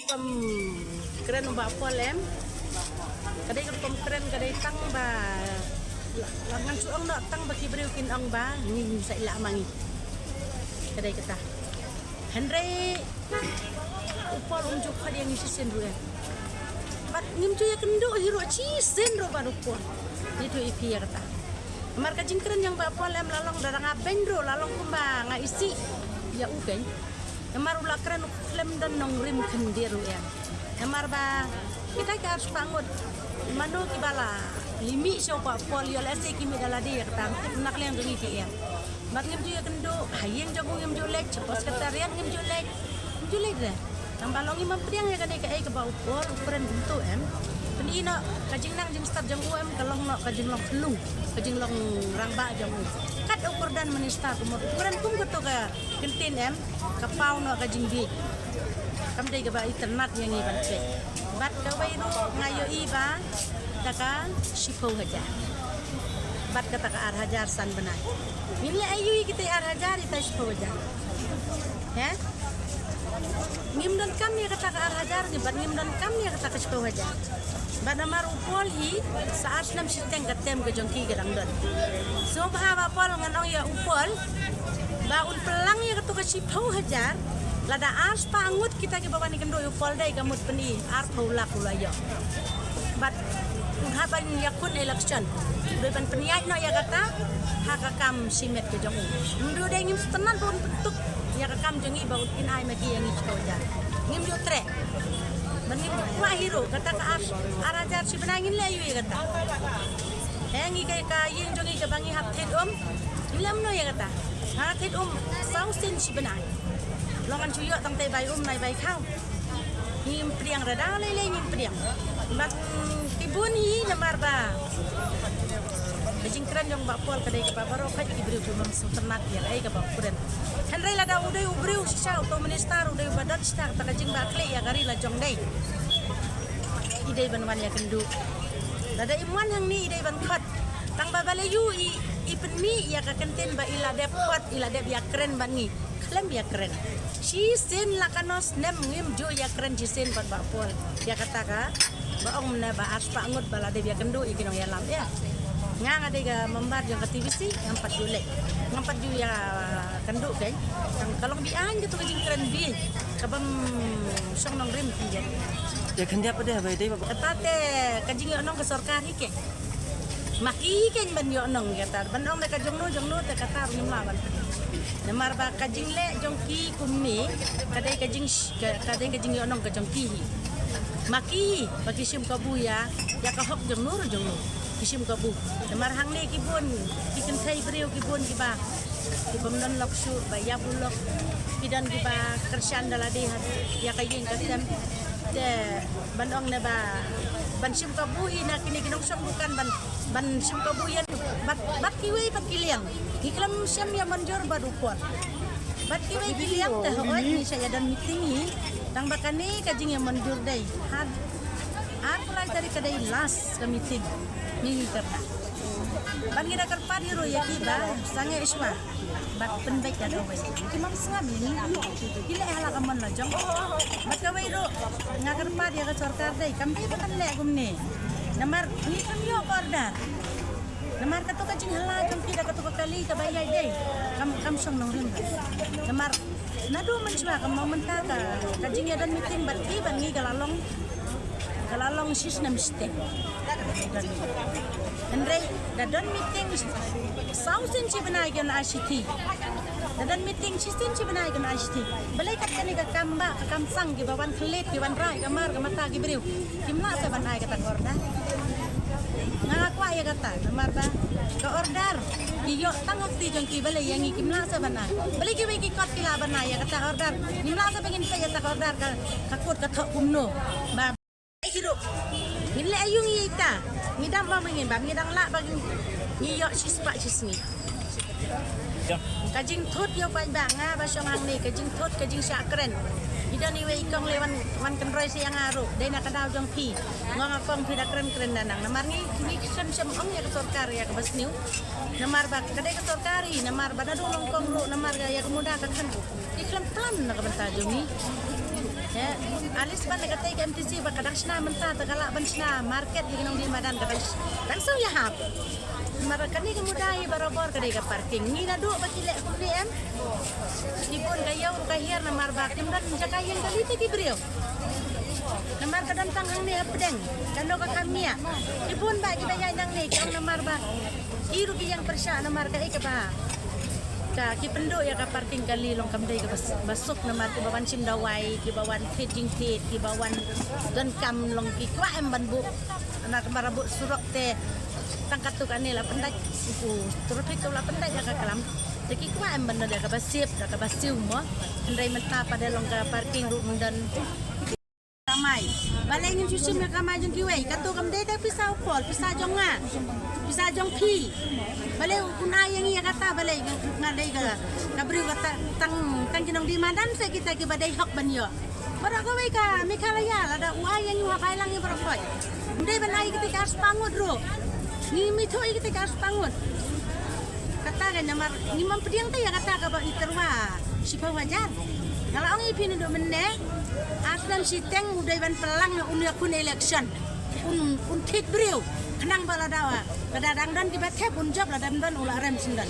keren mbak polem kadai keren kadai tang ba langan suang nak tang bagi beriukin ang ba ni sa ila mangi kadai kata Henry upol unjuk kadi yang isi sendiri bat ngim tu ya kendo hiro chi sendro baru pol itu ipi ya kata mar kajing keren yang mbak polem lalong darang abendro lalong kumba nga isi ya uken Emar ulah keren klem dan nongrim kendiru ya. Emar ba kita harus bangun. Manu kibala limi siapa pol yo lesi kimi dala dia ketang nak liang dungi ke ya. Mat ngim ju ya kendo hayeng jago ngim ju lek cepat sekretariat ngim ju lek dah. Nang balongi mempriang ya kadai ke bau pol keren bentuk em. Peni nak kajing nang jing start jang UM kalong nak kajing long kelung kajing long rangba jang kat ukur dan menistar umur ukuran kum keto ka kentin em kapau nak kajing di kam dai ka ba internet yang ni ban cek bat ka bai ro ngayo iba taka sipo haja bat ka taka ar hajar san banai mile ayu kita ar hajar ita sipo haja ya ngim dan kami kata ka ar hajar ni bat ngim dan kami kata ka sipo haja Badamar upol hi saat nam siteng katem ke jongki gedang don. So bahwa pol nganong ya upol baul pelang ya ketu kasipau hajar lada ars pangut kita ke bawa ni kendo upol dai kamut peni ar paula kulayo. Bat haban yakun election. Depan peniat no ya kata hakakam simet ke jongu. Mundu dai ngim tenan pun bentuk ya kakam jongi baul pinai magi yang isto hajar. Ngim yo tre Menim wahiro kata ka arajar si benangin layu kata. Engi kay kayin jongi ka bangi hapted ilam no ya kata. Hapted sausin si benang. Longan cuyo tang tay bay nai bay kau. Ngim priang rada lele ngim priang. Mat tibun hi namar ba. Kajing keren jong bapol kadai ka babaro kaj ibri kumam suternat ya ai ka bapuren. Henry lada uday ubriu sisa auto minister uday badat star ta kajing bakle ya gari la jong dai. Idai banwan ya kendu. Lada imuan hang ni idai ban khat. Tang babalayu i penmi ya ka kenten ba ila depot ila dep ya keren ban ni. Klem ya keren. Si sen lakanos nem ngim jo ya keren si sen ban bapol. Ya kata ka baong na ba aspa ngut bala de ya kendu ikinong ya lam ya. Nga ada ga membar yang ke TVC yang 4 Julai. Yang 4 Julai ya kenduk kan. Yang kalau bian gitu kajing keren bi. Kabam song nong rim kinjen. Ya kendi apa deh dai bapak. Tate kajing yo nong ke sorkari ke. Maki ken ban yo nong kata. Ban nong ka jongno te kata rim lawan. Namar ba kajing le jongki kumni kadai kajing yo nong ke jongki. Maki bagi sim kabu ya ka hok jongno Kisim kabu. Namar hang ni kibun, kiken kai beriu kibun kiba. Kibamdan loksur, baya bulok, kidan kiba kersian daladi ya kayin kasem. De bandong na ba ban sim kabu ina kini kinong sam bukan ban sim kabu yan bat kiwi pat kiliang. Iklam sim ya manjor badupon. Bat kiwi kiliang teh hoy ni saya dan meeting ni tang bakani kajing ya manjor dai. Mulai dari kedai las ke meeting. Minggu kerja. Bagi nak kerja di roya kita, sangat iswa. Bak penbaik ada awal. Cuma setengah ini, gila halak aman lah jong. Bak awal ro, nak kerja dia ke sorkar deh. Kami bukan lek kumni. Namar ni kami yo order. Namar katu kacing halak jong kita katu kali kebayai deh. Kam song nongrim. Namar nado mencuba kamu mentar kajing dan meeting berarti bangi kalalong sistem step. Andre, dadan meeting sausin si benai kan ICT. Dadan meeting sistem si benai kan ICT. Balai kat kani ka kamba, ka kamsang ki bawan klit, ki wan rai, kamar, ka mata ki beriu. Kimna sa benai kata order. Ngakwa ya kata, namar ba? Ka order. Iyo tangok ti jong ki balai yang kimna sa benai. Balai ki ki kot ki la benai ya kata order. Kimna sa pengin pa ya kata order ka kot ka thok kumno. Ba hiro. Mila ayung ita. Ngidam ba mengin ba ngidang la bagi ngiyok sispa sisni. Kajing thut yo pa ba nga ba syong hang ni kajing thut kajing sya keren. Ida ni we ikong lewan wan kenroi siang aru dai nak kadal jong pi. Ngong akong pi keren danang. Namar ni sem ong ya ke sorkar ya ke basniu. Namar ba kadai ke sorkari namar ba nadu nongkong ru namar ya kemuda ka kan. Iklan plan nak benta jong ni. Ya, alis ban kata ke MTC ba kadang sna mentah tagala ban sna market di nong di madan kadang langsung ya hap marakan ni kemudai barabor kadai ka parking ni na do ba kilek ko ni em ibon kayaw kahir na marbak timdan jakayen kali ti gibriyo namar kadang tangang ni apdeng kano ka kamia ibon ba gibaya nang ni kang namar ba iru ki yang persya namar ka ba ka ki pendo ya ka parking kali long kamdai ka basuk namar ki bawan sim dawai ki bawan hedging tit ki bawan dan kam long ki kwa em banbu anak marabu surok te tangkat tu kan ni la pendai itu terus itu la pendai ya ka kalam jadi kwa em banda ka basip ka basiu mo pendai menta pada long ka parking ru dan kamai balai ngin susim ka kamai jong kiwei katu kamdai ta pisau pol pisau jonga pisau jong pi balai kuna yang ia kata balai ngadai ka beri kata tang kinong di madan se kita ki badai hok banyo bara ko wei ka mikalaya ada uai yang wa kailang yang berkoi ndai banai kita ka spangut ro ni mito kita ka spangut kata kan namar ni mampediang ta ya kata ka ba iterwa sipa wajar kalau orang ipin do menne aslan siteng udah ban pelang na unya kun election un tit briu kenang bala dawa kadang dan ki betep un job la dan ulah rem sindan